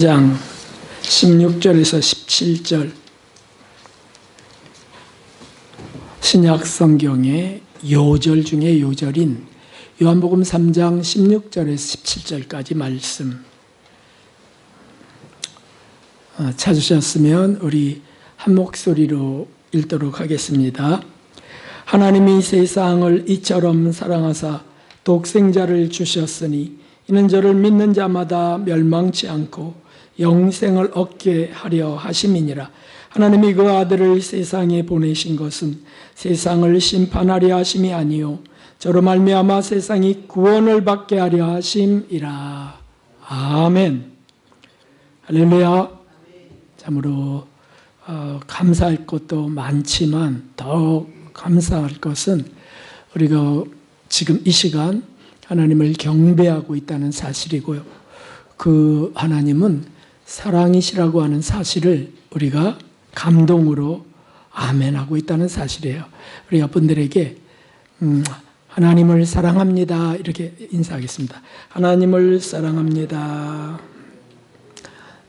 장 16절에서 17절 신약 성경의 요절 중에 요절인 요한복음 3장 16절에서 17절까지 말씀 찾으셨으면 우리 한 목소리로 읽도록 하겠습니다. 하나님이 세상을 이처럼 사랑하사 독생자를 주셨으니 이는 저를 믿는 자마다 멸망치 않고 영생을 얻게 하려 하심이니라. 하나님이 그 아들을 세상에 보내신 것은 세상을 심판하려 하심이 아니요 저로 말미암아 세상이 구원을 받게 하려 하심이라. 아멘. 할렐루야. 참으로 감사할 것도 많지만 더 감사할 것은 우리가 지금 이 시간 하나님을 경배하고 있다는 사실이고요. 그 하나님은 사랑이시라고 하는 사실을 우리가 감동으로 아멘하고 있다는 사실이에요. 우리 여러분들에게 하나님을 사랑합니다 이렇게 인사하겠습니다. 하나님을 사랑합니다.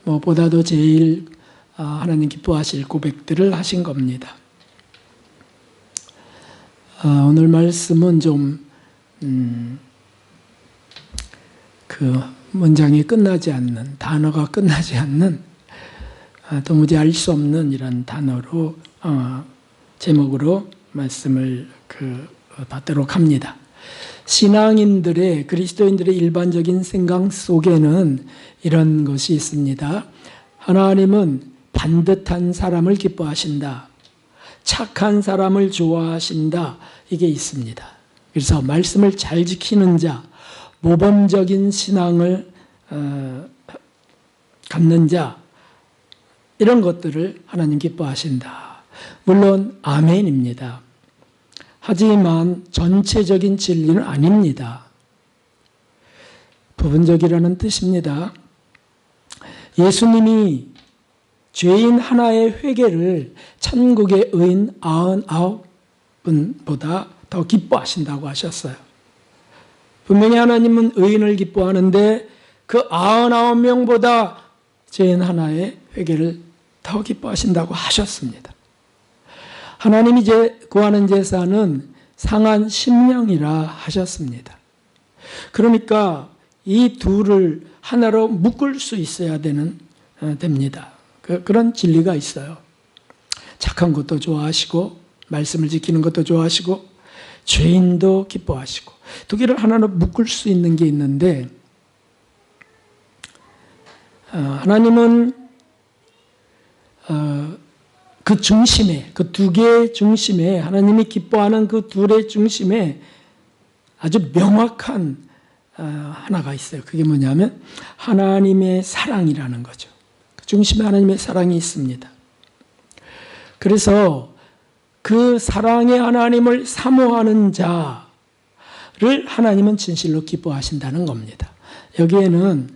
무엇보다도 제일 하나님 기뻐하실 고백들을 하신 겁니다. 오늘 말씀은 좀 문장이 끝나지 않는, 단어가 끝나지 않는, 도무지 알 수 없는 이런 단어로 제목으로 말씀을 받도록 합니다. 신앙인들의, 그리스도인들의 일반적인 생각 속에는 이런 것이 있습니다. 하나님은 반듯한 사람을 기뻐하신다. 착한 사람을 좋아하신다. 이게 있습니다. 그래서 말씀을 잘 지키는 자, 모범적인 신앙을 갖는 자, 이런 것들을 하나님 기뻐하신다. 물론 아멘입니다. 하지만 전체적인 진리는 아닙니다. 부분적이라는 뜻입니다. 예수님이 죄인 하나의 회개를 천국의 의인 99분보다 더 기뻐하신다고 하셨어요. 분명히 하나님은 의인을 기뻐하는데 그 99명보다 죄인 하나의 회개를 더 기뻐하신다고 하셨습니다. 하나님이 구하는 제사는 상한 심령이라 하셨습니다. 그러니까 이 둘을 하나로 묶을 수 있어야 됩니다. 그런 진리가 있어요. 착한 것도 좋아하시고 말씀을 지키는 것도 좋아하시고 죄인도 기뻐하시고 두 개를 하나로 묶을 수 있는 게 있는데 하나님은 그 중심에, 그 두 개의 중심에, 하나님이 기뻐하는 그 둘의 중심에 아주 명확한 하나가 있어요. 그게 뭐냐면 하나님의 사랑이라는 거죠. 그 중심에 하나님의 사랑이 있습니다. 그래서 그 사랑의 하나님을 사모하는 자를 하나님은 진실로 기뻐하신다는 겁니다. 여기에는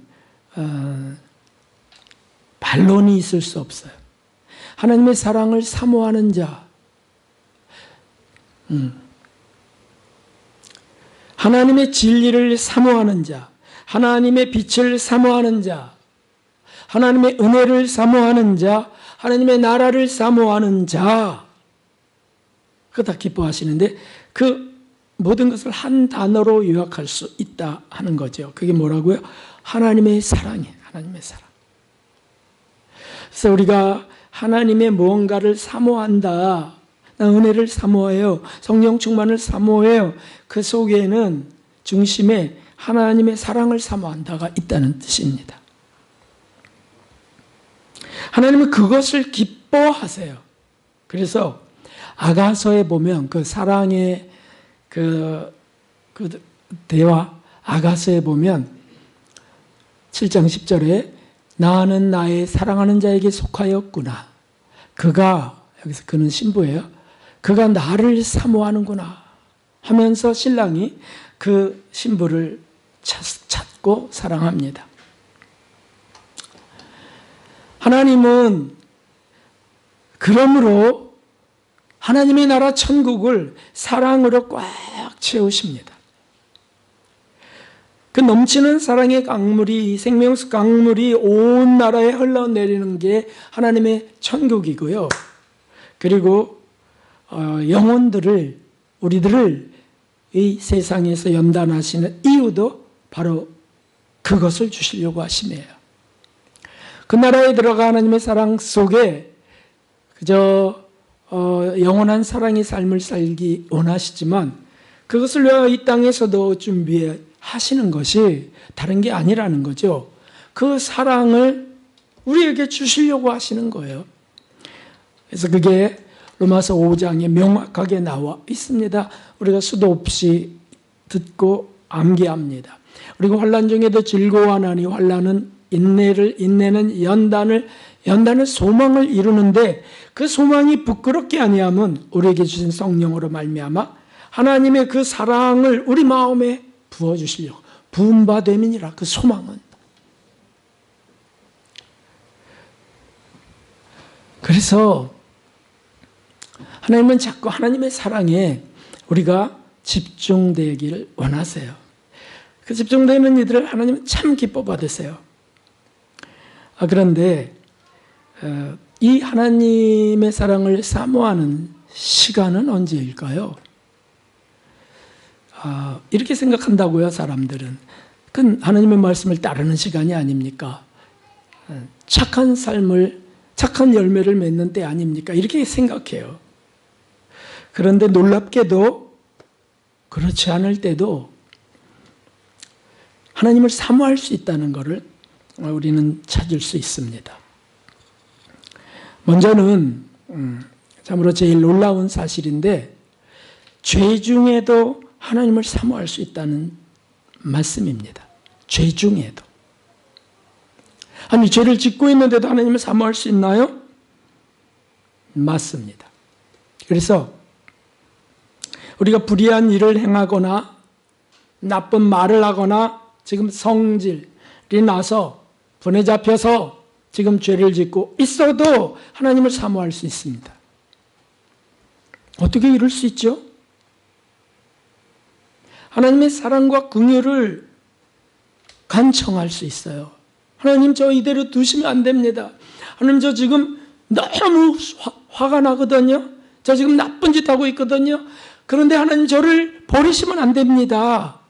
반론이 있을 수 없어요. 하나님의 사랑을 사모하는 자, 하나님의 진리를 사모하는 자, 하나님의 빛을 사모하는 자, 하나님의 은혜를 사모하는 자, 하나님의 나라를 사모하는 자, 그거 다 기뻐하시는데 그 모든 것을 한 단어로 요약할 수 있다 하는 거죠. 그게 뭐라고요? 하나님의 사랑이에요. 하나님의 사랑. 그래서 우리가 하나님의 무언가를 사모한다. 나 은혜를 사모해요. 성령 충만을 사모해요. 그 속에는 중심에 하나님의 사랑을 사모한다가 있다는 뜻입니다. 하나님은 그것을 기뻐하세요. 그래서 아가서에 보면 그 사랑의 그 대화, 아가서에 보면 7장 10절에 나는 나의 사랑하는 자에게 속하였구나. 그가, 여기서 그는 신부예요. 그가 나를 사모하는구나 하면서 신랑이 그 신부를 찾고 사랑합니다. 하나님은 그러므로 하나님의 나라 천국을 사랑으로 꽉 채우십니다. 그 넘치는 사랑의 강물이, 생명수 강물이 온 나라에 흘러내리는 게 하나님의 천국이고요. 그리고 영혼들을, 우리들을 이 세상에서 연단하시는 이유도 바로 그것을 주시려고 하심이에요. 그 나라에 들어가 하나님의 사랑 속에 그저 영원한 사랑의 삶을 살기 원하시지만 그것을 위하여 이 땅에서도 준비하시는 것이 다른 게 아니라는 거죠. 그 사랑을 우리에게 주시려고 하시는 거예요. 그래서 그게 로마서 5장에 명확하게 나와 있습니다. 우리가 수도 없이 듣고 암기합니다. 그리고 환난 중에도 즐거워하나니 환난은 인내는 연단은 소망을 이루는데 그 소망이 부끄럽게 아니하면 우리에게 주신 성령으로 말미암아 하나님의 그 사랑을 우리 마음에 부어주시려고 부음바됨이니라. 그 소망은. 그래서 하나님은 자꾸 하나님의 사랑에 우리가 집중되기를 원하세요. 그 집중되는 이들을 하나님은 참 기뻐 받으세요. 그런데 이 하나님의 사랑을 사모하는 시간은 언제일까요? 이렇게 생각한다고요, 사람들은. 그건 하나님의 말씀을 따르는 시간이 아닙니까? 착한 삶을, 착한 열매를 맺는 때 아닙니까? 이렇게 생각해요. 그런데 놀랍게도 그렇지 않을 때도 하나님을 사모할 수 있다는 것을 우리는 찾을 수 있습니다. 먼저는 참으로 제일 놀라운 사실인데 죄 중에도 하나님을 사모할 수 있다는 말씀입니다. 죄 중에도. 아니, 죄를 짓고 있는데도 하나님을 사모할 수 있나요? 맞습니다. 그래서 우리가 불의한 일을 행하거나 나쁜 말을 하거나 지금 성질이 나서 분에 잡혀서 지금 죄를 짓고 있어도 하나님을 사모할 수 있습니다. 어떻게 이럴 수 있죠? 하나님의 사랑과 긍휼을 간청할 수 있어요. 하나님, 저 이대로 두시면 안 됩니다. 하나님, 저 지금 너무 화가 나거든요. 저 지금 나쁜 짓 하고 있거든요. 그런데 하나님, 저를 버리시면 안 됩니다.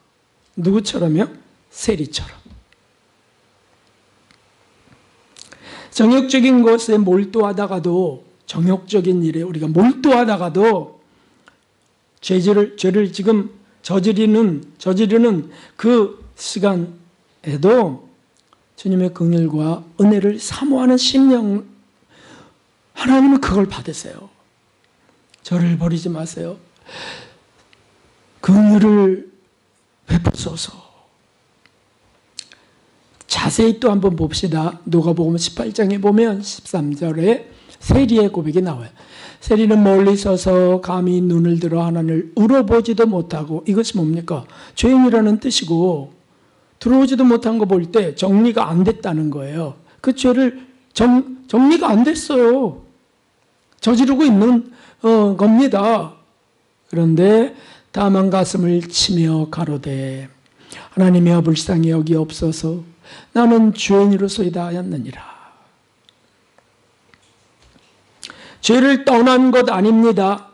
누구처럼요? 세리처럼. 정욕적인 것에 몰두하다가도, 정욕적인 일에 우리가 몰두하다가도 죄를 지금 저지르는 그 시간에도 주님의 긍휼과 은혜를 사모하는 심령, 하나님은 그걸 받으세요. 저를 버리지 마세요. 긍휼을 베푸소서. 자세히 또 한번 봅시다. 누가복음 18장에 보면 13절에 세리의 고백이 나와요. 세리는 멀리 서서 감히 눈을 들어 하나님을 울어보지도 못하고, 이것이 뭡니까? 죄인이라는 뜻이고, 들어오지도 못한 거 볼 때 정리가 안 됐다는 거예요. 그 죄를 정리가 안 됐어요. 저지르고 있는 겁니다. 그런데 다만 가슴을 치며 가로되 하나님이여 불쌍히 여기옵소서. 나는 죄인으로소이다 하였느니라. 죄를 떠난 것 아닙니다.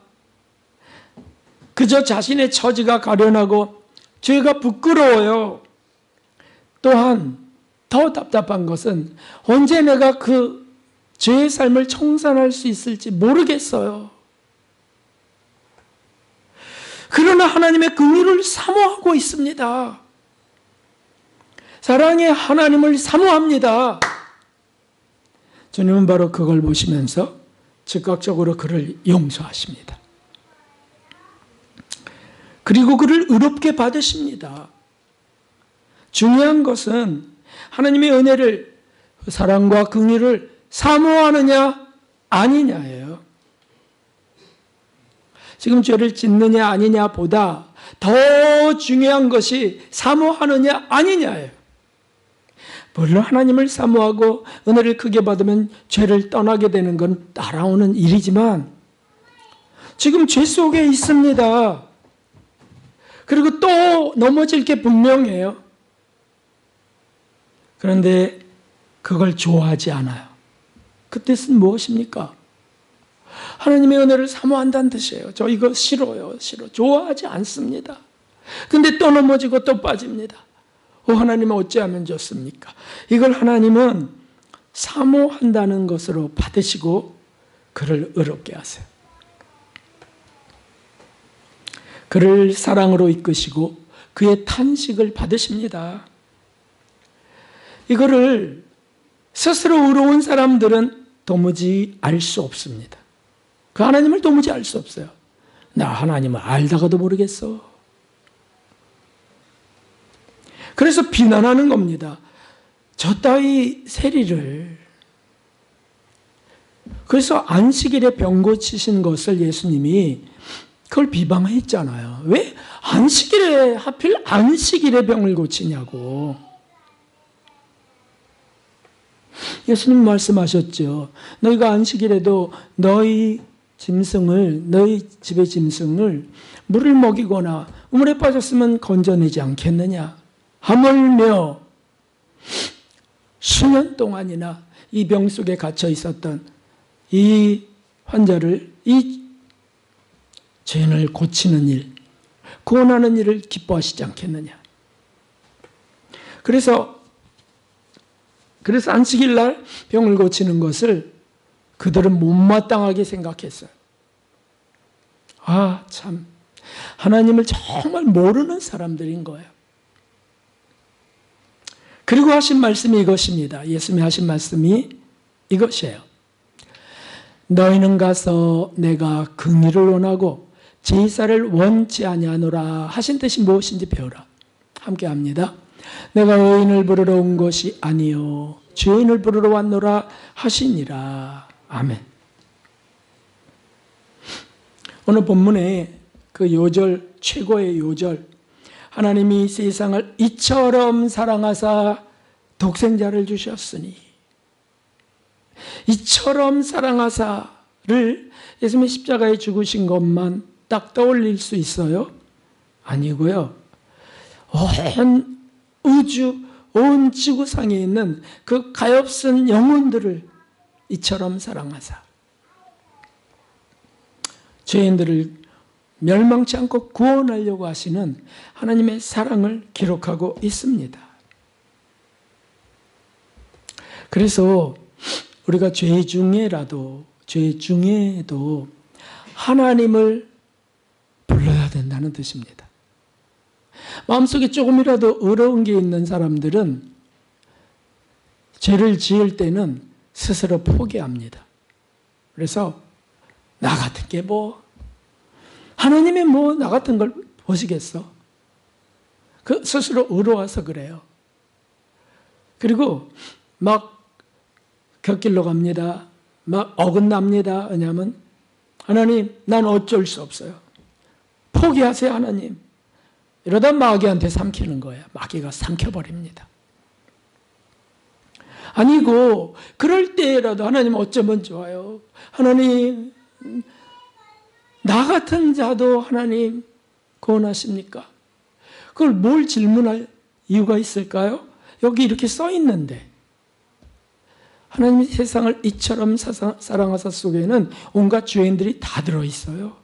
그저 자신의 처지가 가련하고 죄가 부끄러워요. 또한 더 답답한 것은 언제 내가 그 죄의 삶을 청산할 수 있을지 모르겠어요. 그러나 하나님의 긍휼을 사모하고 있습니다. 사랑의 하나님을 사모합니다. 주님은 바로 그걸 보시면서 즉각적으로 그를 용서하십니다. 그리고 그를 의롭게 받으십니다. 중요한 것은 하나님의 은혜를, 사랑과 긍휼을 사모하느냐 아니냐예요. 지금 죄를 짓느냐 아니냐 보다 더 중요한 것이 사모하느냐 아니냐예요. 물론 하나님을 사모하고 은혜를 크게 받으면 죄를 떠나게 되는 건 따라오는 일이지만 지금 죄 속에 있습니다. 그리고 또 넘어질 게 분명해요. 그런데 그걸 좋아하지 않아요. 그 뜻은 무엇입니까? 하나님의 은혜를 사모한다는 뜻이에요. 저 이거 싫어요. 싫어. 좋아하지 않습니다. 근데 또 넘어지고 또 빠집니다. 하나님은 어찌하면 좋습니까? 이걸 하나님은 사모한다는 것으로 받으시고 그를 의롭게 하세요. 그를 사랑으로 이끄시고 그의 탄식을 받으십니다. 이거를 스스로 의로운 사람들은 도무지 알 수 없습니다. 그 하나님을 도무지 알 수 없어요. 나 하나님을 알다가도 모르겠어. 그래서 비난하는 겁니다. 저 따위 세리를. 그래서 안식일에 병 고치신 것을 예수님이 그걸 비방했잖아요. 왜 안식일에 하필 안식일에 병을 고치냐고. 예수님 말씀하셨죠. 너희가 안식일에도 너희 집의 짐승을 물을 먹이거나 우물에 빠졌으면 건져내지 않겠느냐. 하물며 수년 동안이나 이 병 속에 갇혀 있었던 이 환자를, 이 죄인을 고치는 일, 구원하는 일을 기뻐하시지 않겠느냐. 그래서 안식일 날 병을 고치는 것을 그들은 못마땅하게 생각했어요. 참 하나님을 정말 모르는 사람들인 거예요. 그리고 하신 말씀이 이것입니다. 예수님이 하신 말씀이 이것이에요. 너희는 가서 내가 긍휼을 원하고 제사를 원치 아니하노라 하신 뜻이 무엇인지 배우라. 함께 합니다. 내가 의인을 부르러 온 것이 아니요 죄인을 부르러 왔노라 하시니라. 아멘. 오늘 본문에 그 요절, 최고의 요절, 하나님이 세상을 이처럼 사랑하사 독생자를 주셨으니, 이처럼 사랑하사를 예수님이 십자가에 죽으신 것만 딱 떠올릴 수 있어요? 아니고요. 온 우주, 온 지구상에 있는 그 가엾은 영혼들을 이처럼 사랑하사 죄인들을 멸망치 않고 구원하려고 하시는 하나님의 사랑을 기록하고 있습니다. 그래서 우리가 죄 중에도 하나님을 불러야 된다는 뜻입니다. 마음속에 조금이라도 어려운 게 있는 사람들은 죄를 지을 때는 스스로 포기합니다. 그래서 나 같은 게 하나님이 나 같은 걸 보시겠어? 그 스스로 의로워서 그래요. 그리고 막 곁길로 갑니다. 막 어긋납니다. 왜냐하면 하나님, 난 어쩔 수 없어요. 포기하세요, 하나님. 이러다 마귀한테 삼키는 거예요. 마귀가 삼켜버립니다. 아니고 그럴 때라도 하나님 어쩌면 좋아요. 하나님, 나 같은 자도 하나님 구원하십니까? 그걸 뭘 질문할 이유가 있을까요? 여기 이렇게 써 있는데 하나님이 세상을 이처럼 사랑하사 속에는 온갖 죄인들이 다 들어있어요.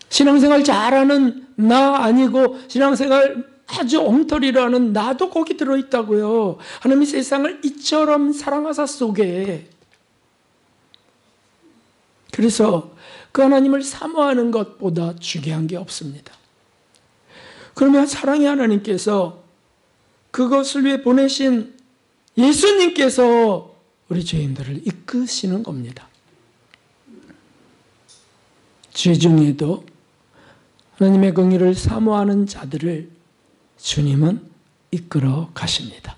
신앙생활 잘하는 나 아니고 신앙생활 아주 엉터리로 하는 나도 거기 들어있다고요. 하나님이 세상을 이처럼 사랑하사 속에. 그래서 그 하나님을 사모하는 것보다 중요한 게 없습니다. 그러면 사랑의 하나님께서 그것을 위해 보내신 예수님께서 우리 죄인들을 이끄시는 겁니다. 죄 중에도 하나님의 긍휼을 사모하는 자들을 주님은 이끌어 가십니다.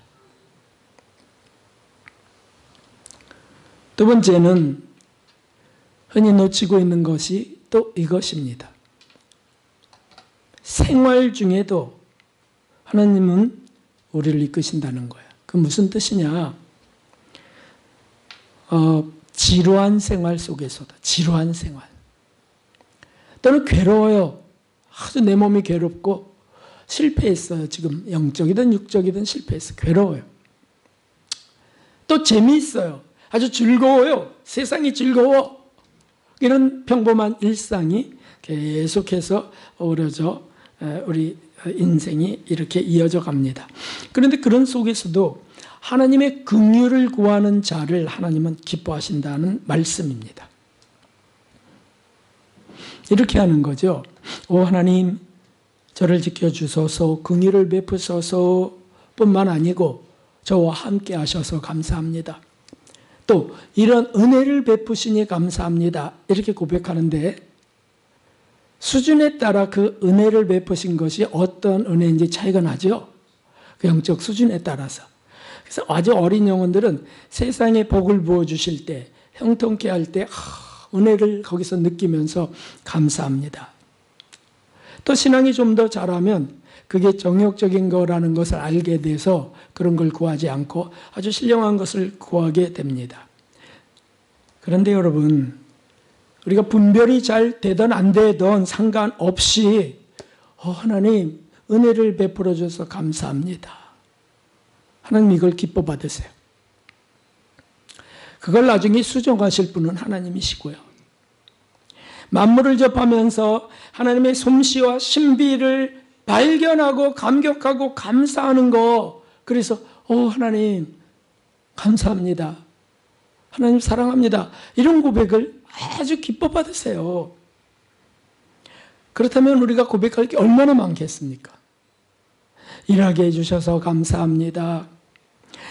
두 번째는 흔히 놓치고 있는 것이 또 이것입니다. 생활 중에도 하나님은 우리를 이끄신다는 거예요. 그 무슨 뜻이냐? 지루한 생활 속에서도, 지루한 생활. 또는 괴로워요. 아주 내 몸이 괴롭고 실패했어요. 지금 영적이든 육적이든 실패했어요. 괴로워요. 또 재미있어요. 아주 즐거워요. 세상이 즐거워. 이런 평범한 일상이 계속해서 어우러져 우리 인생이 이렇게 이어져 갑니다. 그런데 그런 속에서도 하나님의 긍휼을 구하는 자를 하나님은 기뻐하신다는 말씀입니다. 이렇게 하는 거죠. 오 하나님, 저를 지켜주소서, 긍휼을 베푸소서 뿐만 아니고 저와 함께 하셔서 감사합니다. 또 이런 은혜를 베푸시니 감사합니다. 이렇게 고백하는데 수준에 따라 그 은혜를 베푸신 것이 어떤 은혜인지 차이가 나죠. 그 영적 수준에 따라서. 그래서 아주 어린 영혼들은 세상에 복을 부어주실 때, 형통케 할 때 은혜를 거기서 느끼면서 감사합니다. 또 신앙이 좀 더 자라면 그게 정욕적인 거라는 것을 알게 돼서 그런 걸 구하지 않고 아주 신령한 것을 구하게 됩니다. 그런데 여러분, 우리가 분별이 잘 되든 안 되든 상관없이 하나님 은혜를 베풀어 줘서 감사합니다. 하나님 이걸 기뻐 받으세요. 그걸 나중에 수정하실 분은 하나님이시고요. 만물을 접하면서 하나님의 솜씨와 신비를 발견하고 감격하고 감사하는 거, 그래서 하나님 감사합니다. 하나님 사랑합니다. 이런 고백을 아주 기뻐 받으세요. 그렇다면 우리가 고백할 게 얼마나 많겠습니까? 일하게 해주셔서 감사합니다.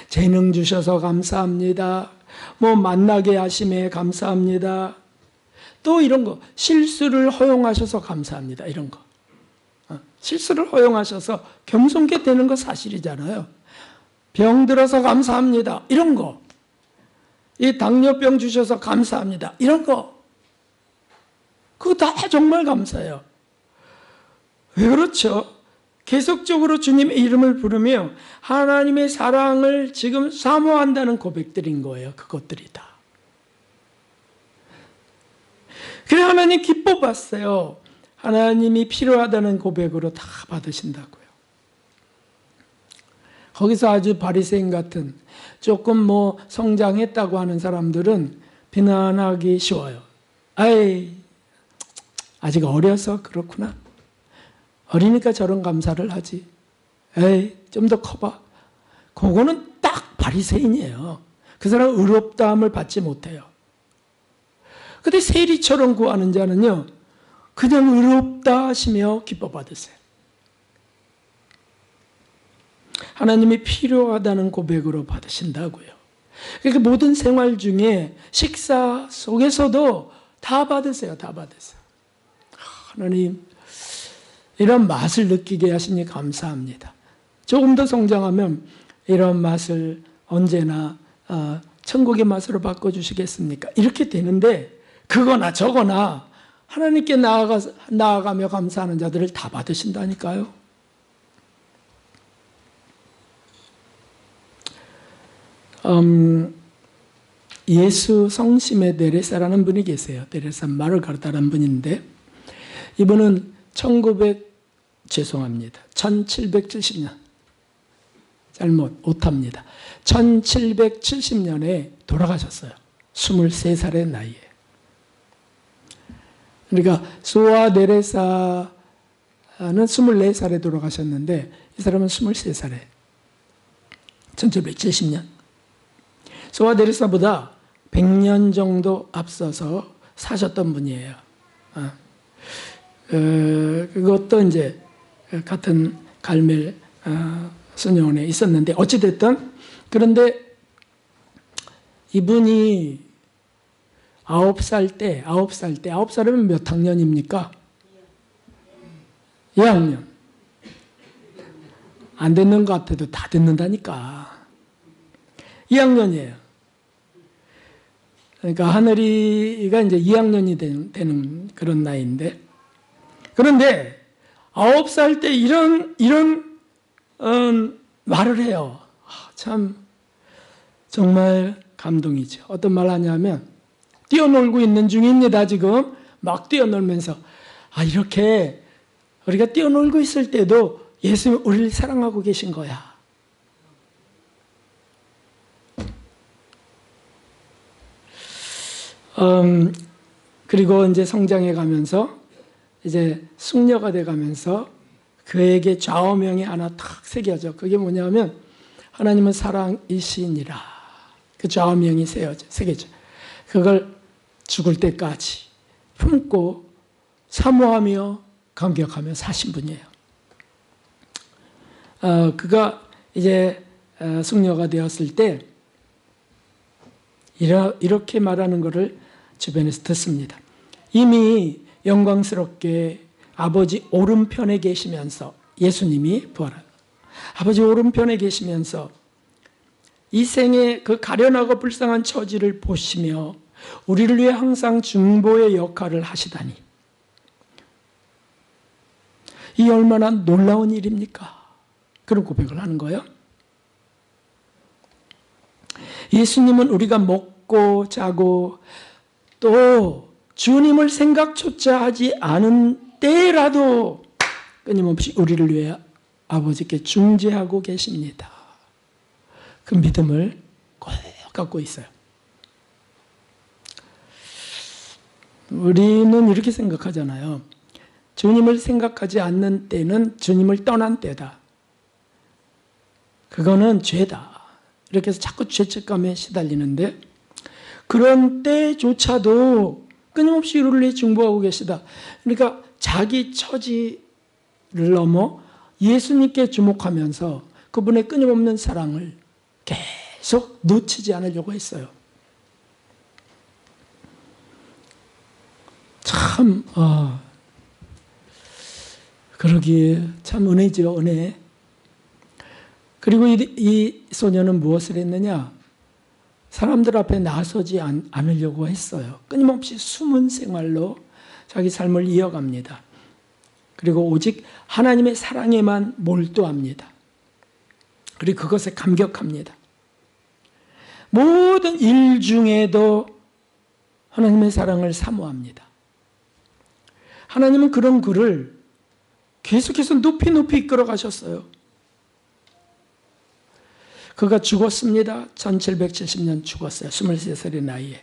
재능 주셔서 감사합니다. 만나게 하심에 감사합니다. 또 이런 거, 실수를 허용하셔서 감사합니다. 이런 거. 실수를 허용하셔서 겸손케 되는 거 사실이잖아요. 병 들어서 감사합니다. 이런 거. 이 당뇨병 주셔서 감사합니다. 이런 거. 그거 다 정말 감사해요. 왜 그렇죠? 계속적으로 주님의 이름을 부르며 하나님의 사랑을 지금 사모한다는 고백들인 거예요. 그것들이 다. 그래 하나님 기뻐 봤어요. 하나님이 필요하다는 고백으로 다 받으신다고요. 거기서 아주 바리새인 같은 조금 성장했다고 하는 사람들은 비난하기 쉬워요. 아직 어려서 그렇구나. 어리니까 저런 감사를 하지. 좀 더 커봐. 그거는 딱 바리새인이에요. 그 사람은 의롭다함을 받지 못해요. 근데 세리처럼 구하는 자는요, 그냥 의롭다 하시며 기뻐 받으세요. 하나님이 필요하다는 고백으로 받으신다고요. 그러니까 모든 생활 중에 식사 속에서도 다 받으세요. 다 받으세요. 하나님, 이런 맛을 느끼게 하시니 감사합니다. 조금 더 성장하면 이런 맛을 언제나 천국의 맛으로 바꿔주시겠습니까? 이렇게 되는데 그거나 저거나 하나님께 나아가며 감사하는 자들을 다 받으신다니까요. 예수 성심의 데레사라는 분이 계세요. 데레사 마르가르타라는 분인데 이분은 1770년 잘못 오탑니다. 1770년에 돌아가셨어요. 23살의 나이에. 그러니까 소아 데레사는 24살에 돌아가셨는데 이 사람은 23살에 1770년. 소아 데레사보다 100년 정도 앞서서 사셨던 분이에요. 그것도 이제 같은 갈멜 수녀원에 있었는데 어찌됐든 그런데 이분이 9살이면 몇 학년입니까? 2학년. 안 듣는 것 같아도 다 듣는다니까. 2학년이에요. 그러니까 하늘이가 이제 2학년이 되는 그런 나이인데, 그런데 9살 때 이런 말을 해요. 참 정말 감동이죠. 어떤 말 하냐면 뛰어놀고 있는 중입니다. 지금 막 뛰어놀면서 이렇게 우리가 뛰어놀고 있을 때도 예수님이 우리를 사랑하고 계신 거야. 그리고 이제 성장해 가면서 이제 숙녀가 돼 가면서 그에게 좌우명이 하나 탁 새겨져. 그게 뭐냐면 하나님은 사랑이시니라. 그 좌우명이 새겨져. 그걸 죽을 때까지 품고 사모하며 감격하며 사신 분이에요. 그가 이제 숙녀가 되었을 때 이렇게 말하는 것을 주변에서 듣습니다. 이미 영광스럽게 아버지 오른편에 계시면서, 예수님이 부활한 아버지 오른편에 계시면서 이 생의 그 가련하고 불쌍한 처지를 보시며 우리를 위해 항상 중보의 역할을 하시다니, 이 얼마나 놀라운 일입니까? 그런 고백을 하는 거예요. 예수님은 우리가 먹고 자고 또 주님을 생각조차 하지 않은 때라도 끊임없이 우리를 위해 아버지께 중재하고 계십니다. 그 믿음을 꼭 갖고 있어요. 우리는 이렇게 생각하잖아요. 주님을 생각하지 않는 때는 주님을 떠난 때다. 그거는 죄다. 이렇게 해서 자꾸 죄책감에 시달리는데, 그런 때조차도 끊임없이 우리를 위해 중보하고 계시다. 그러니까 자기 처지를 넘어 예수님께 주목하면서 그분의 끊임없는 사랑을 계속 놓치지 않으려고 했어요. 참 그러기에 참 은혜죠, 은혜. 그리고 이 소녀는 무엇을 했느냐? 사람들 앞에 나서지 않으려고 했어요. 끊임없이 숨은 생활로 자기 삶을 이어갑니다. 그리고 오직 하나님의 사랑에만 몰두합니다. 그리고 그것에 감격합니다. 모든 일 중에도 하나님의 사랑을 사모합니다. 하나님은 그런 그를 계속해서 높이 이끌어 가셨어요. 그가 죽었습니다. 1770년 죽었어요. 23살의 나이에.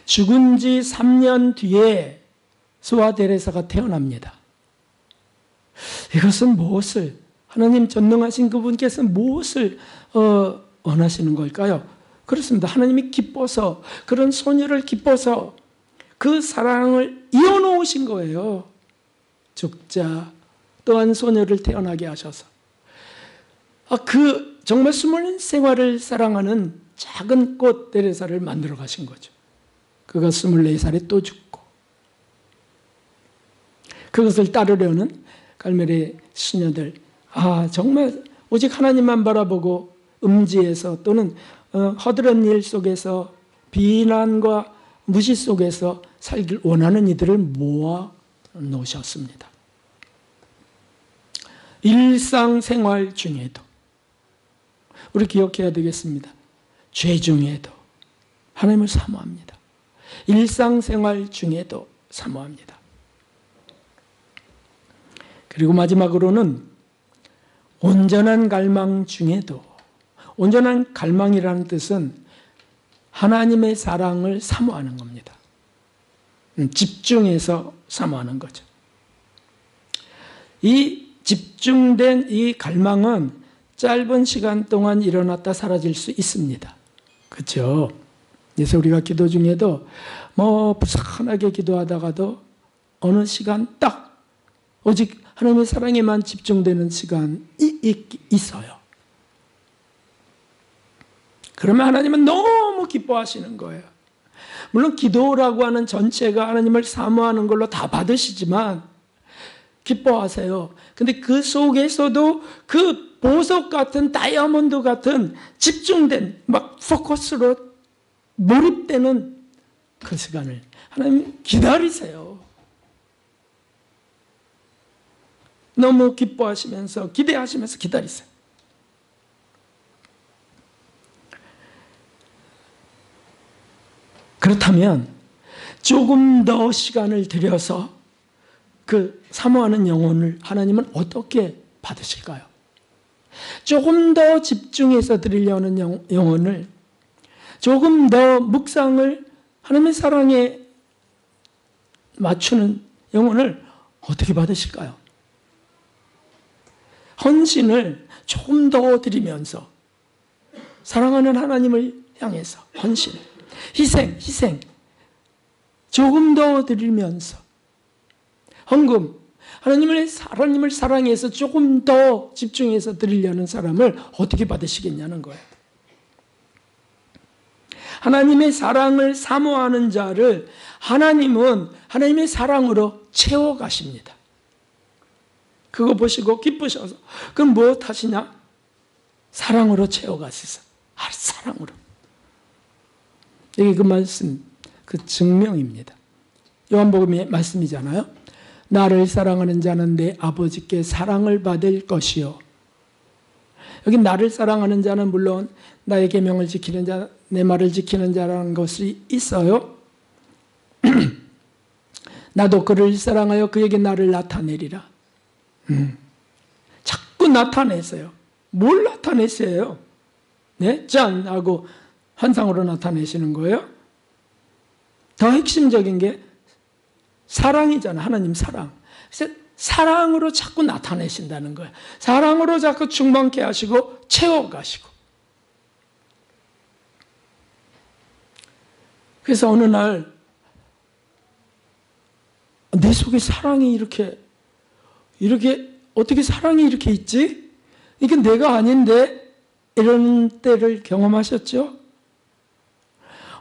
죽은 지 3년 뒤에 스와 데레사가 태어납니다. 이것은 무엇을, 하나님 전능하신 그분께서 무엇을 원하시는 걸까요? 그렇습니다. 하나님이 기뻐서, 그런 소녀를 기뻐서 그 사랑을 이어놓으신 거예요. 죽자 또한 소녀를 태어나게 하셔서. 그 정말 숨은 생활을 사랑하는 작은 꽃 데레사를 만들어 가신 거죠. 그가 24살에 또 죽고, 그것을 따르려는 갈멜의 수녀들, 정말 오직 하나님만 바라보고 음지에서 또는 허드렛 일 속에서 비난과 무시 속에서 살길 원하는 이들을 모아 놓으셨습니다. 일상생활 중에도 우리 기억해야 되겠습니다. 죄 중에도 하나님을 사모합니다. 일상생활 중에도 사모합니다. 그리고 마지막으로는 온전한 갈망 중에도, 온전한 갈망이라는 뜻은 하나님의 사랑을 사모하는 겁니다. 집중해서 사모하는 거죠. 이 집중된 이 갈망은 짧은 시간 동안 일어났다 사라질 수 있습니다. 그렇죠? 그래서 우리가 기도 중에도 부산하게 기도하다가도 어느 시간 딱 오직 하나님의 사랑에만 집중되는 시간이 있어요. 그러면 하나님은 너무 기뻐하시는 거예요. 물론 기도라고 하는 전체가 하나님을 사모하는 걸로 다 받으시지만 기뻐하세요. 근데 그 속에서도 그 보석 같은, 다이아몬드 같은 집중된 포커스로 몰입되는 그 시간을 하나님 기다리세요. 너무 기뻐하시면서 기대하시면서 기다리세요. 그렇다면 조금 더 시간을 들여서 그 사모하는 영혼을 하나님은 어떻게 받으실까요? 조금 더 집중해서 드리려는 영혼을, 조금 더 묵상을 하나님의 사랑에 맞추는 영혼을 어떻게 받으실까요? 헌신을 조금 더 드리면서 사랑하는 하나님을 향해서 헌신, 희생 조금 더 드리면서 헌금, 하나님을 사랑해서 조금 더 집중해서 드리려는 사람을 어떻게 받으시겠냐는 거예요. 하나님의 사랑을 사모하는 자를 하나님은 하나님의 사랑으로 채워가십니다. 그거 보시고 기쁘셔서 그럼 무엇 하시냐? 사랑으로 채워가시서. 사랑으로. 이게 그 말씀, 그 증명입니다. 요한복음의 말씀이잖아요. 나를 사랑하는 자는 내 아버지께 사랑을 받을 것이요. 여기 나를 사랑하는 자는 물론 나의 계명을 지키는 자, 내 말을 지키는 자라는 것이 있어요. 나도 그를 사랑하여 그에게 나를 나타내리라. 자꾸 나타내세요. 뭘 나타내세요? 네? 짠! 하고 환상으로 나타내시는 거예요. 더 핵심적인 게 사랑이잖아. 하나님 사랑. 그래서 사랑으로 자꾸 나타내신다는 거예요. 사랑으로 자꾸 충만케 하시고 채워가시고. 그래서 어느 날 내 속에 사랑이 이렇게 어떻게 사랑이 이렇게 있지? 이게 내가 아닌데? 이런 때를 경험하셨죠?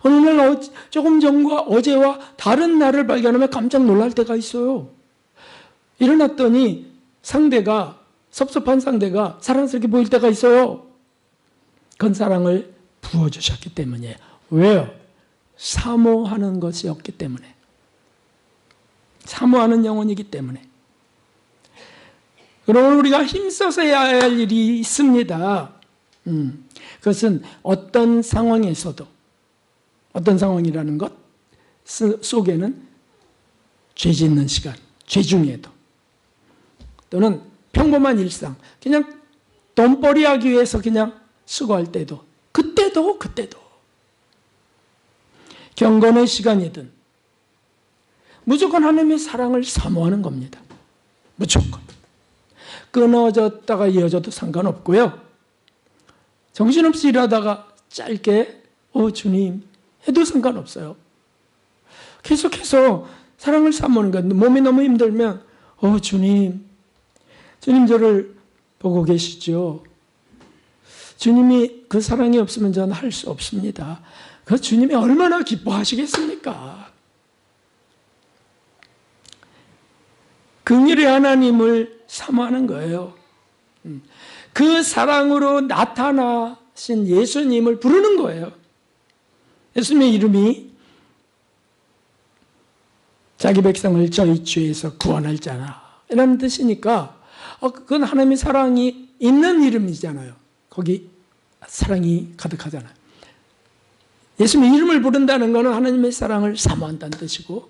어느 날 조금 전과 어제와 다른 나를 발견하면 깜짝 놀랄 때가 있어요. 일어났더니 섭섭한 상대가 사랑스럽게 보일 때가 있어요. 그건 사랑을 부어주셨기 때문이에요. 왜요? 사모하는 것이 없기 때문에. 사모하는 영혼이기 때문에. 그러면 우리가 힘써서 해야 할 일이 있습니다. 그것은 어떤 상황에서도, 어떤 상황이라는 것 속에는 죄 짓는 시간, 죄 중에도, 또는 평범한 일상, 그냥 돈벌이 하기 위해서 그냥 수고할 때도, 그때도 경건의 시간이든 무조건 하나님의 사랑을 사모하는 겁니다. 무조건. 끊어졌다가 이어져도 상관없고요. 정신없이 일하다가 짧게 주님 해도 상관없어요. 계속해서 사랑을 사모하는 거예요. 몸이 너무 힘들면 주님 저를 보고 계시죠. 주님이 그 사랑이 없으면 저는 할 수 없습니다. 그 주님이 얼마나 기뻐하시겠습니까? 긍휼의 하나님을 사모하는 거예요. 그 사랑으로 나타나신 예수님을 부르는 거예요. 예수님의 이름이 자기 백성을 저희 죄에서 구원할 자라 이라는 뜻이니까 그건 하나님의 사랑이 있는 이름이잖아요. 거기 사랑이 가득하잖아요. 예수님의 이름을 부른다는 것은 하나님의 사랑을 사모한다는 뜻이고,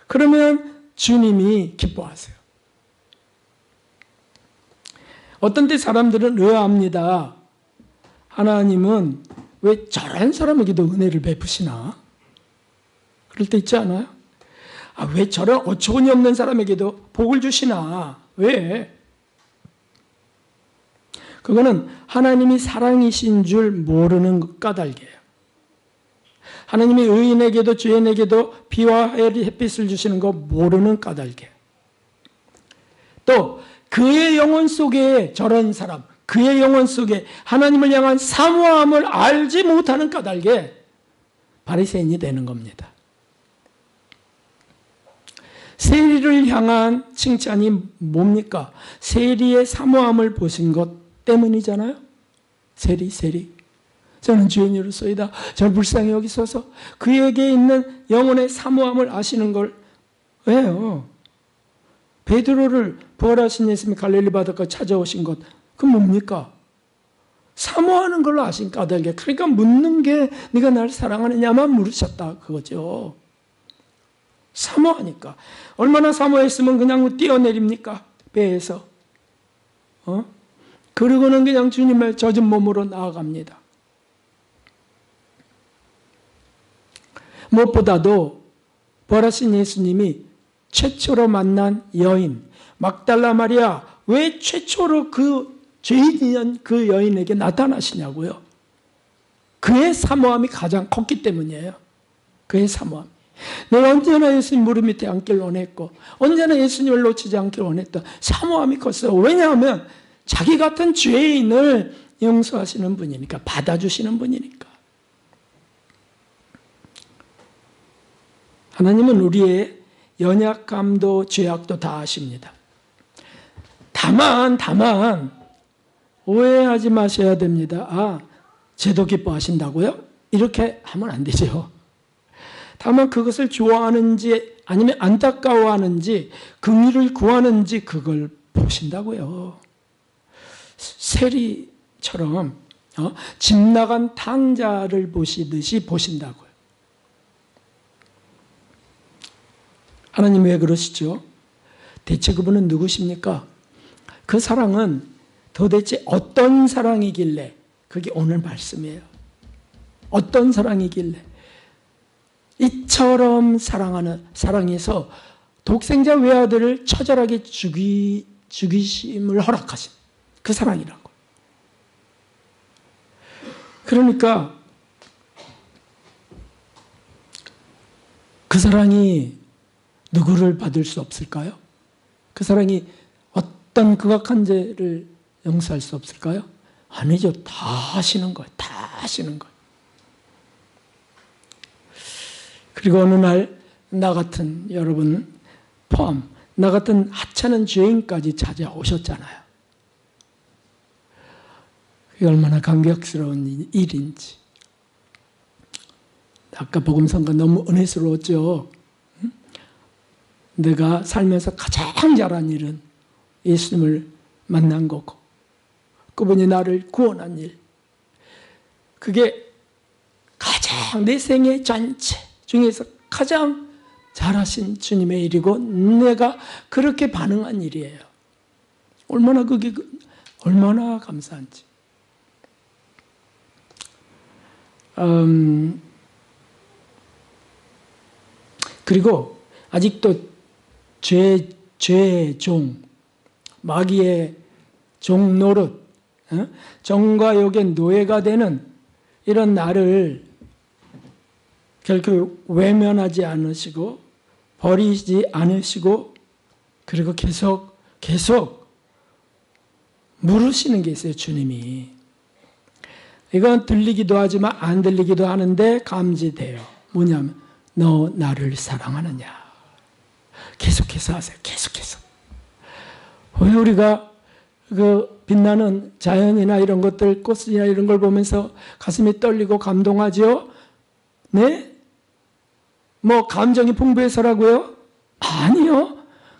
그러면 주님이 기뻐하세요. 어떤 때 사람들은 의아합니다. 하나님은 왜 저런 사람에게도 은혜를 베푸시나? 그럴 때 있지 않아요? 왜 저런 어처구니 없는 사람에게도 복을 주시나? 왜? 그거는 하나님이 사랑이신 줄 모르는 까닭이에요. 하나님이 의인에게도 죄인에게도 비와 햇빛을 주시는 거 모르는 까닭이에요. 또 그의 영혼 속에 저런 사람, 그의 영혼 속에 하나님을 향한 사모함을 알지 못하는 까닭에 바리새인이 되는 겁니다. 세리를 향한 칭찬이 뭡니까? 세리의 사모함을 보신 것 때문이잖아요. 세리. 저는 죄인으로소이다. 저를 불쌍히 여기소서. 그에게 있는 영혼의 사모함을 아시는 걸 왜요? 베드로를 부활하신 예수님이 갈릴리 바닷가 찾아오신 것, 그건 뭡니까? 사모하는 걸로 아신 까닭에, 그러니까 묻는 게 네가 나를 사랑하느냐만 물으셨다 그거죠. 사모하니까. 얼마나 사모했으면 그냥 뛰어내립니까? 배에서. 그러고는 그냥 주님의 젖은 몸으로 나아갑니다. 무엇보다도 부활하신 예수님이 최초로 만난 여인 막달라 마리아, 왜 최초로 그 죄인이던 그 여인에게 나타나시냐고요? 그의 사모함이 가장 컸기 때문이에요. 그의 사모함. 내가 언제나 예수님 무릎 밑에 앉길 원했고 언제나 예수님을 놓치지 않길 원했던 사모함이 컸어요. 왜냐하면 자기 같은 죄인을 용서하시는 분이니까, 받아주시는 분이니까. 하나님은 우리의 연약함도 죄악도 다 아십니다. 다만 오해하지 마셔야 됩니다. 죄도 기뻐하신다고요? 이렇게 하면 안 되죠. 다만 그것을 좋아하는지 아니면 안타까워하는지 긍휼을 구하는지 그걸 보신다고요. 세리처럼 집 나간 탕자를 보시듯이 보신다고요. 하나님 왜 그러시죠? 대체 그분은 누구십니까? 그 사랑은 도대체 어떤 사랑이길래, 그게 오늘 말씀이에요. 어떤 사랑이길래 이처럼 사랑해서 독생자 외아들을 처절하게 죽이심을 허락하신 그 사랑이라고. 그러니까 그 사랑이 누구를 받을 수 없을까요? 그 사랑이 어떤 극악한 죄를 용서할 수 없을까요? 아니죠. 다 하시는 거예요. 다 하시는 거예요. 그리고 어느 날 나 같은 여러분 포함, 나 같은 하찮은 죄인까지 찾아오셨잖아요. 그게 얼마나 감격스러운 일인지. 아까 복음성가 너무 은혜스러웠죠. 내가 살면서 가장 잘한 일은 예수님을 만난 거고 그분이 나를 구원한 일. 그게 가장 내 생애 전체 중에서 가장 잘하신 주님의 일이고 내가 그렇게 반응한 일이에요. 얼마나 그게 얼마나 감사한지. 그리고 아직도 죄의 종, 마귀의 종 노릇, 정과 욕의 노예가 되는 이런 나를 결코 외면하지 않으시고 버리지 않으시고 그리고 계속 물으시는 게 있어요. 주님이. 이건 들리기도 하지만 안 들리기도 하는데 감지돼요. 뭐냐면 너 나를 사랑하느냐. 계속해서 하세요. 계속해서. 왜 우리가 그 빛나는 자연이나 이런 것들, 꽃이나 이런 걸 보면서 가슴이 떨리고 감동하죠? 네? 뭐 감정이 풍부해서라고요? 아니요.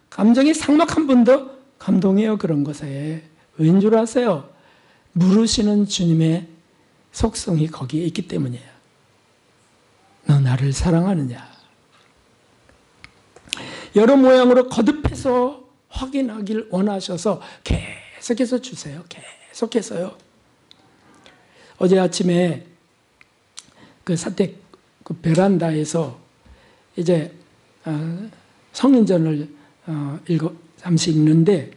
감정이 삭막한 분도 감동해요. 그런 것에. 왠 줄 아세요? 물으시는 주님의 속성이 거기에 있기 때문이에요. 너 나를 사랑하느냐? 여러 모양으로 거듭해서 확인하길 원하셔서 계속해서 주세요. 계속해서요. 어제 아침에 그 사택 그 베란다에서 이제 성인전을 잠시 읽는데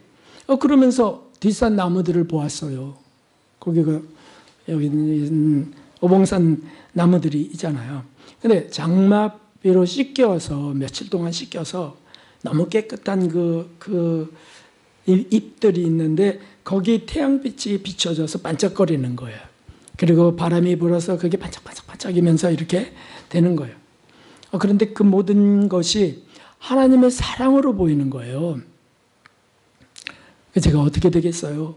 그러면서 뒷산 나무들을 보았어요. 거기 여기 오봉산 나무들이 있잖아요. 근데 장마비로 씻겨서 며칠 동안 씻겨서 너무 깨끗한 그 잎들이 있는데 거기 태양빛이 비춰져서 반짝거리는 거예요. 그리고 바람이 불어서 그게 반짝반짝반짝이면서 이렇게 되는 거예요. 그런데 그 모든 것이 하나님의 사랑으로 보이는 거예요. 제가 어떻게 되겠어요?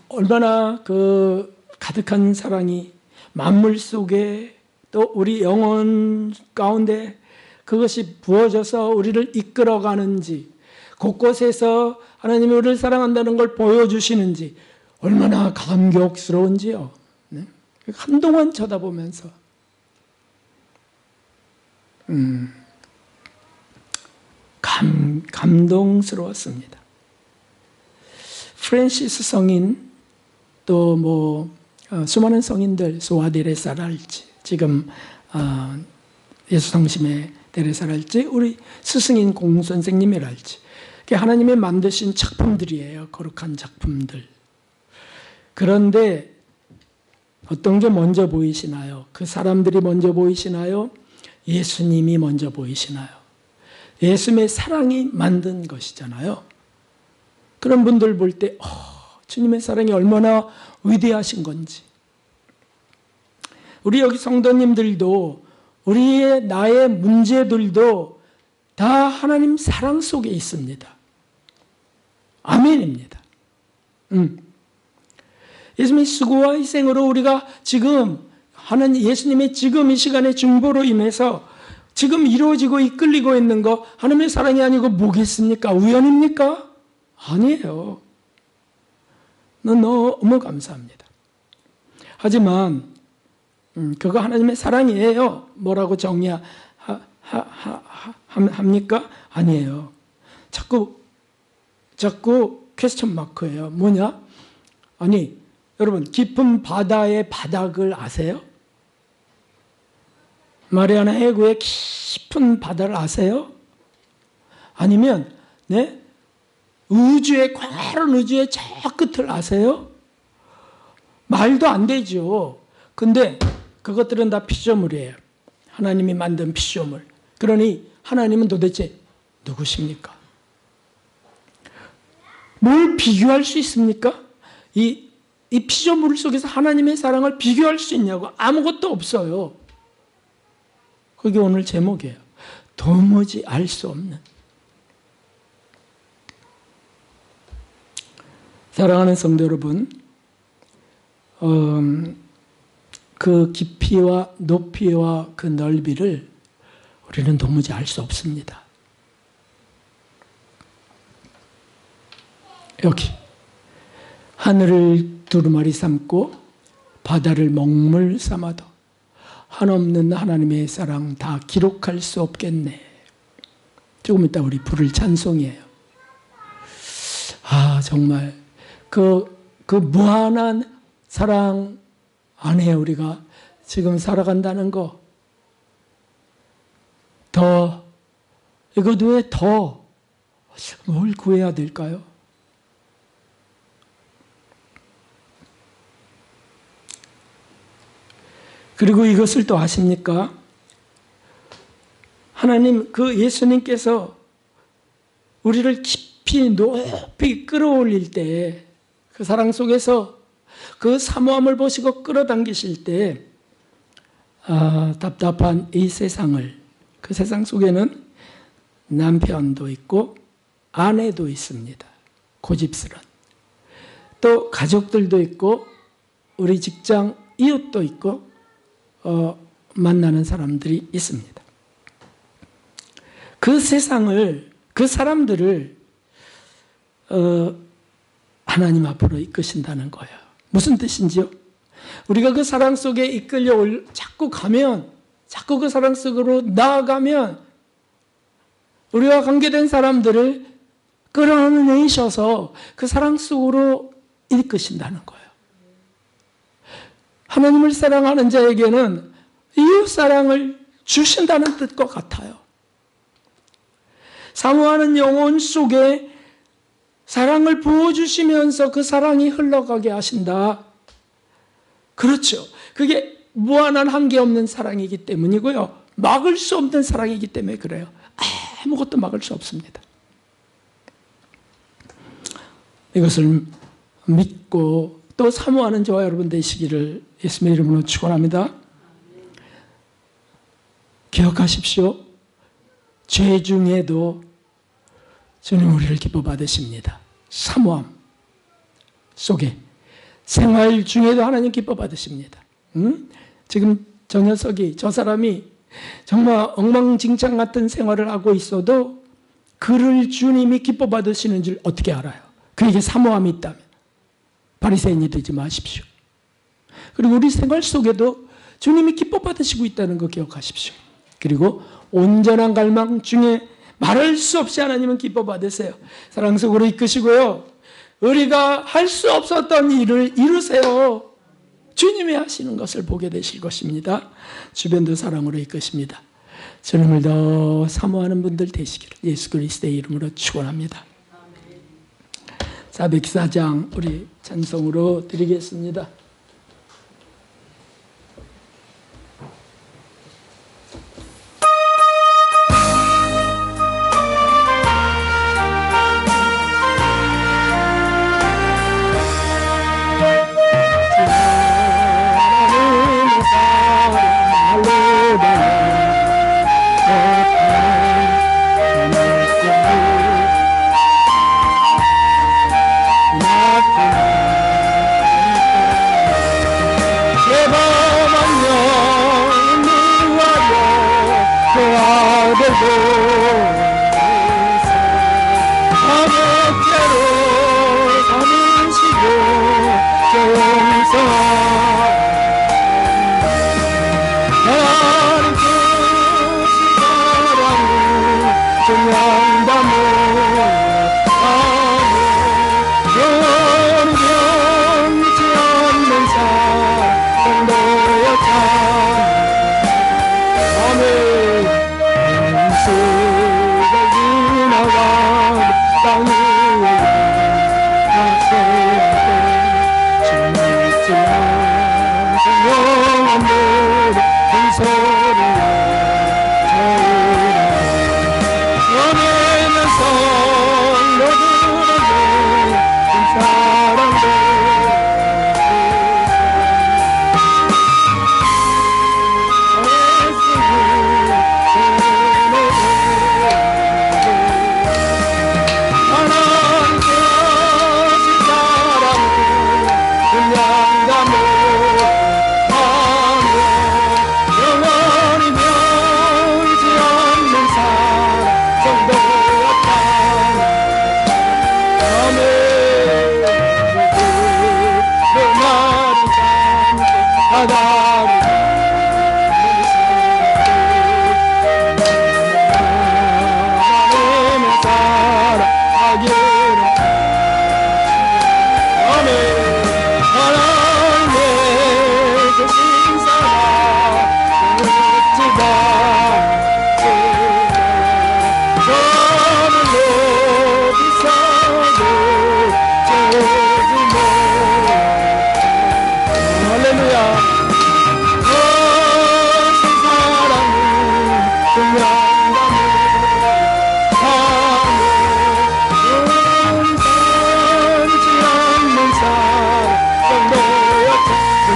얼마나 그 가득한 사랑이 만물 속에 또 우리 영혼 가운데 그것이 부어져서 우리를 이끌어가는지 곳곳에서 하나님이 우리를 사랑한다는 걸 보여주시는지 얼마나 감격스러운지요. 네? 한동안 쳐다보면서 감동스러웠습니다. 프랜시스 성인 또 뭐 수많은 성인들 소아데레사랄지 지금 예수 성심의 데레사랄지 우리 스승인 공 선생님이랄지 하나님이 만드신 작품들이에요. 거룩한 작품들. 그런데 어떤 게 먼저 보이시나요? 그 사람들이 먼저 보이시나요? 예수님이 먼저 보이시나요? 예수님의 사랑이 만든 것이잖아요. 그런 분들 볼 때 주님의 사랑이 얼마나 위대하신 건지. 우리 여기 성도님들도 우리의 나의 문제들도 다 하나님 사랑 속에 있습니다. 아멘입니다. 예수님의 수고와 희생으로 우리가 지금 하나님 예수님의 지금 이 시간의 중보로 인해서 지금 이루어지고 이끌리고 있는 거 하나님의 사랑이 아니고 뭐겠습니까? 우연입니까? 아니에요. 너무 감사합니다. 하지만 그거 하나님의 사랑이에요. 뭐라고 정의합니까? 아니에요. 자꾸 퀘스천 마크예요. 뭐냐? 아니 여러분 깊은 바다의 바닥을 아세요? 마리아나 해구의 깊은 바다를 아세요? 아니면 우주의 과런 우주의 저 끝을 아세요? 말도 안 되죠. 근데 그것들은 다 피조물이에요. 하나님이 만든 피조물. 그러니 하나님은 도대체 누구십니까? 뭘 비교할 수 있습니까? 이 피조물 속에서 하나님의 사랑을 비교할 수 있냐고. 아무것도 없어요. 그게 오늘 제목이에요. 도무지 알 수 없는. 사랑하는 성도 여러분, 그 깊이와 높이와 그 넓이를 우리는 도무지 알 수 없습니다. 여기 하늘을 두루마리 삼고 바다를 먹물 삼아도 한없는 하나님의 사랑 다 기록할 수 없겠네. 조금 이따 우리 부를 찬송이에요. 정말 그 무한한 사랑 안에 우리가 지금 살아간다는 거, 이것 외에 더 뭘 구해야 될까요? 그리고 이것을 또 아십니까? 하나님, 그 예수님께서 우리를 깊이 높이 끌어올릴 때 그 사랑 속에서 그 사모함을 보시고 끌어당기실 때 답답한 이 세상을, 그 세상 속에는 남편도 있고 아내도 있습니다. 고집스런. 또 가족들도 있고 우리 직장 이웃도 있고 만나는 사람들이 있습니다. 그 세상을, 그 사람들을 하나님 앞으로 이끄신다는 거예요. 무슨 뜻인지요? 우리가 그 사랑 속에 이끌려 자꾸 가면, 자꾸 그 사랑 속으로 나아가면 우리와 관계된 사람들을 끌어내셔서 그 사랑 속으로 이끄신다는 거예요. 하나님을 사랑하는 자에게는 이웃 사랑을 주신다는 뜻과 같아요. 사모하는 영혼 속에 사랑을 부어주시면서 그 사랑이 흘러가게 하신다. 그렇죠. 그게 무한한 한계 없는 사랑이기 때문이고요. 막을 수 없는 사랑이기 때문에 그래요. 아무것도 막을 수 없습니다. 이것을 믿고 또 사모하는 저와 여러분 되시기를 예수님의 이름으로 축원합니다. 기억하십시오. 죄 중에도 주님 우리를 기뻐 받으십니다. 사모함 속에 생활 중에도 하나님 기뻐 받으십니다. 지금 저 녀석이, 저 사람이 정말 엉망진창 같은 생활을 하고 있어도 그를 주님이 기뻐 받으시는 줄 어떻게 알아요? 그에게 사모함이 있다면. 바리새인이 되지 마십시오. 그리고 우리 생활 속에도 주님이 기뻐 받으시고 있다는 거 기억하십시오. 그리고 온전한 갈망 중에 말할 수 없이 하나님은 기뻐 받으세요. 사랑 속으로 이끄시고요. 우리가 할 수 없었던 일을 이루세요. 주님이 하시는 것을 보게 되실 것입니다. 주변도 사랑으로 이끄십니다. 주님을 더 사모하는 분들 되시기를 예수 그리스도의 이름으로 축원합니다. 404장 우리 찬송으로 드리겠습니다.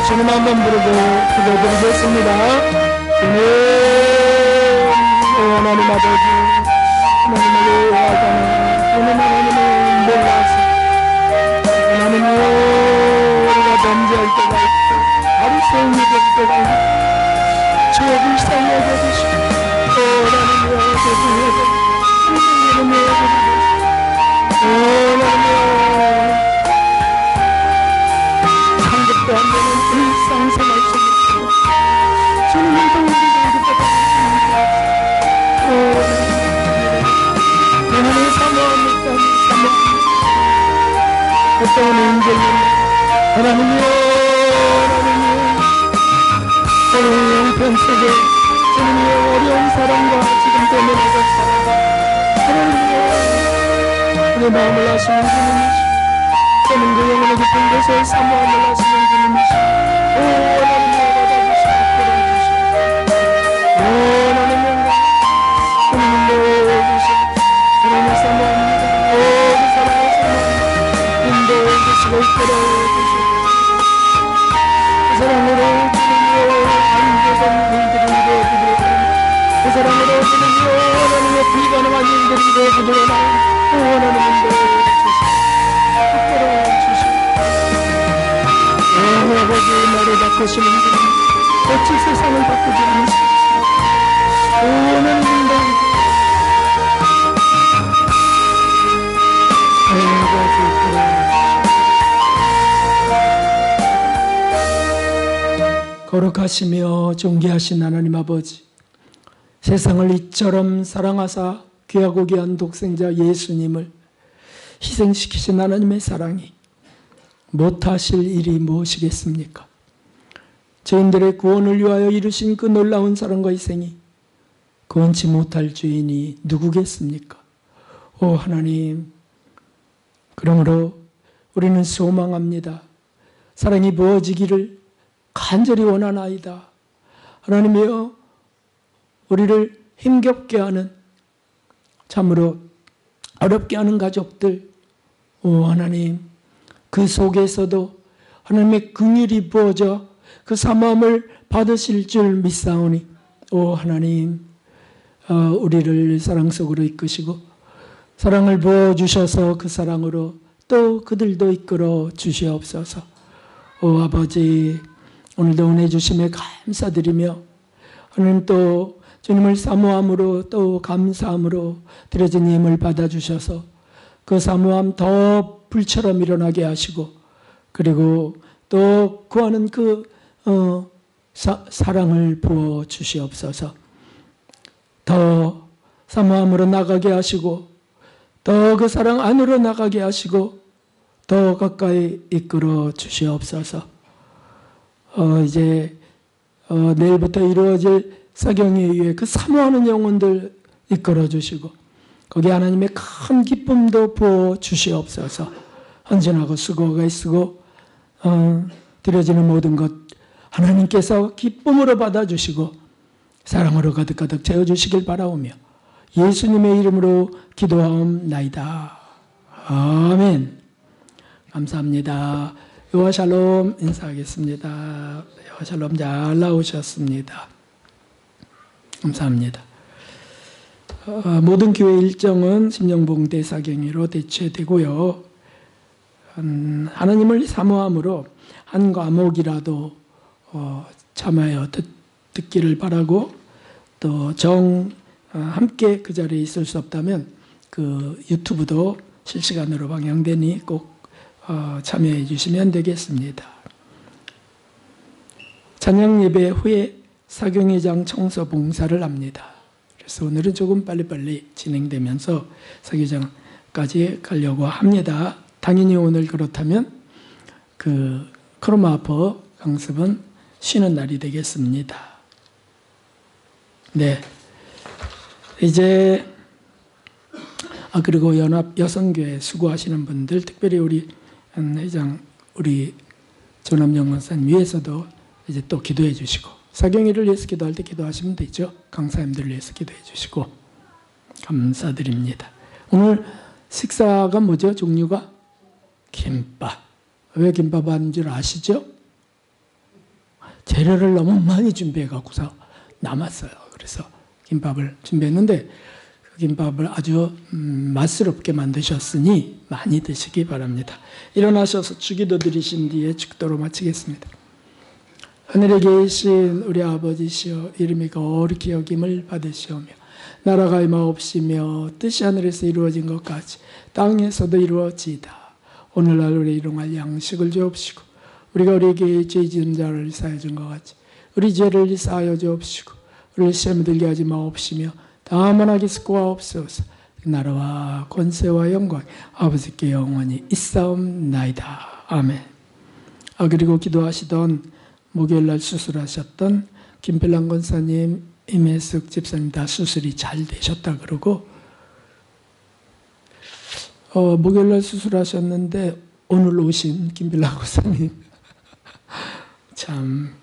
주님 한번 부르고 기도드리겠습니다. 주님, 하나님 아버지, 하나님을 외워하잖아. 주님 하나님을 몰라서 하나님을 우리가 범죄할 때가 있고 바리새인이 될 때가 있고 죄를 살려줘 주시고 하나님이여 죄송해요. 하나님이여 하나님이여 상급도 안 되는 일상생활 속에서 주님을 더 우리가 이렇게 하나님 사모합니다. 어떤 인생이 하나님이여 하나님이여 어려운 형편 속에 주님이여 어려운 사람과 지금 때문에 살아가 하나님이여 내 마음을 아시는 주님이시오. 저는 그 영혼의 깊은 곳에 사모함을 하시는 주님이시오. 오 하나님이여 받아주시고 끌어주시고 오 하나님 영광 하나님 도와주시고 하나님 사모합니다. 오 그 사랑의 사모합니다. 인도해주시고 끌어주시고 그 사랑으로 주님이여 안되던 일들을 이루어주도록 그 사랑으로 주님이여 하나님의 불가능한 일들을 이루어주도록 오 하나님 인도해주시고 아버지 나를 바꾸시는 주님 어찌 세상을 바꾸지 않으시겠습니까? 오는 인간 거룩하시며 존귀하신 하나님 아버지, 세상을 이처럼 사랑하사 귀하고 귀한 독생자 예수님을 희생시키신 하나님의 사랑이 못하실 일이 무엇이겠습니까? 죄인들의 구원을 위하여 이루신 그 놀라운 사랑과 희생이 구원치 못할 죄인이 누구겠습니까? 오 하나님, 그러므로 우리는 소망합니다. 사랑이 부어지기를 간절히 원하나이다. 하나님이여, 우리를 힘겹게 하는, 참으로 어렵게 하는 가족들, 오 하나님, 그 속에서도 하나님의 긍휼이 부어져 그 사모함을 받으실 줄 믿사오니, 오 하나님, 우리를 사랑 속으로 이끄시고 사랑을 부어주셔서 그 사랑으로 또 그들도 이끌어 주시옵소서. 오 아버지, 오늘도 은혜 주심에 감사드리며 하나님 또 주님을 사모함으로 또 감사함으로 드려진 힘을 받아주셔서 그 사모함 더 불처럼 일어나게 하시고, 그리고 또 구하는 그 사랑을 부어 주시옵소서. 더 사모함으로 나가게 하시고 더 그 사랑 안으로 나가게 하시고 더 가까이 이끌어 주시옵소서. 이제 내일부터 이루어질 사경회에 그 사모하는 영혼들 이끌어 주시고 거기 하나님의 큰 기쁨도 부어 주시옵소서. 헌신하고 수고가 있고 드려지는 모든 것 하나님께서 기쁨으로 받아주시고 사랑으로 가득가득 채워주시길 바라오며 예수님의 이름으로 기도하옵나이다. 아멘. 감사합니다. 여호와 샬롬 인사하겠습니다. 여호와 샬롬 잘 나오셨습니다. 감사합니다. 모든 교회 일정은 심령봉대 사경회로 대체되고요. 하나님을 사모함으로 한 과목이라도 참아여 듣기를 바라고, 또 함께 그 자리에 있을 수 없다면 그 유튜브도 실시간으로 방영되니 꼭 참여해 주시면 되겠습니다. 찬양 예배 후에 사경회장 청소 봉사를 합니다. 그래서 오늘은 조금 빨리빨리 진행되면서 사경회장까지 가려고 합니다. 당연히 오늘 그렇다면 그 크로마퍼 강습은 쉬는 날이 되겠습니다. 네. 이제 그리고 연합 여성교회 수고하시는 분들, 특별히 우리 회장, 우리 조남정 권사님 위해서도 이제 또 기도해 주시고, 사경회를 위해서 기도할 때 기도하시면 되죠. 강사님들을 위해서 기도해 주시고 감사드립니다. 오늘 식사가 뭐죠? 종류가 김밥. 왜 김밥 하는 줄 아시죠? 재료를 너무 많이 준비해 갖고서 남았어요. 그래서 김밥을 준비했는데 그 김밥을 아주 맛스럽게 만드셨으니 많이 드시기 바랍니다. 일어나셔서 주기도 드리신 뒤에 축도로 마치겠습니다. 하늘에 계신 우리 아버지시여, 이름이 거룩히 여김을 받으시오며 나라가 임하옵시며 뜻이 하늘에서 이루어진 것 같이 땅에서도 이루어지이다. 오늘날 우리 일용할 양식을 주옵시고 우리가 우리에게 죄 지은 자를 사하여 준 것 같이 우리 죄를 사하여 주옵시고 우리를 시험에 들게 하지 마옵시며 다만 악에서 구하옵소서. 나라와 권세와 영광 아버지께 영원히 있사옵나이다. 아멘. 그리고 기도하시던 목요일날 수술하셨던 김필랑 권사님, 임혜숙 집사님 다 수술이 잘 되셨다 그러고, 목요일날 수술하셨는데 오늘 오신 김필랑 권사님 참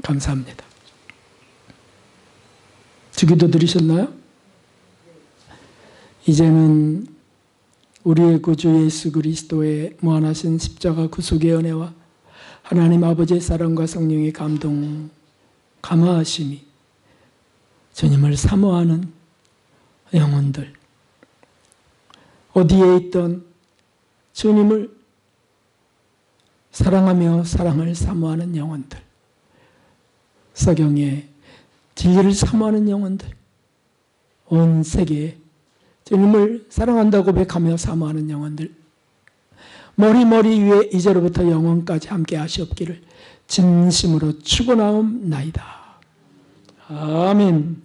감사합니다. 주기도 드리셨나요? 이제는 우리의 구주 예수 그리스도의 무한하신 십자가 구속의 은혜와 하나님 아버지의 사랑과 성령의 감동, 감화하심이 주님을 사모하는 영혼들, 어디에 있던 주님을 사랑하며 사랑을 사모하는 영혼들, 사경에 진리를 사모하는 영혼들, 온 세계에 주님을 사랑한다고 고백하며 사모하는 영혼들, 머리 위에 이제로부터 영원까지 함께 하시옵기를 진심으로 축원하옵나이다. 아멘.